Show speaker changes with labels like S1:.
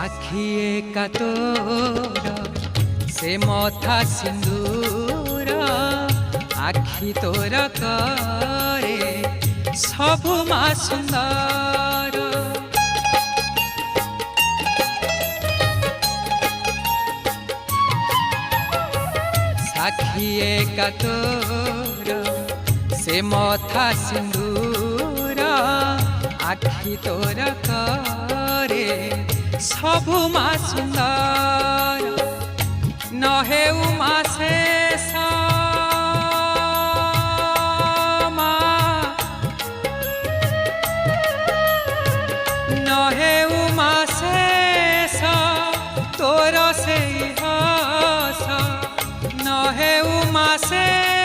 S1: साखिए का तोर से मथा सिंदूर आखि तोर करे सबु मा सुंदर। साखिए का तोर से मथा सिंदूर आखि तोर करे सबु मा सुंदर। नहे उमा शेष नहे उमा शेष तोर से हस नहे उमा शेष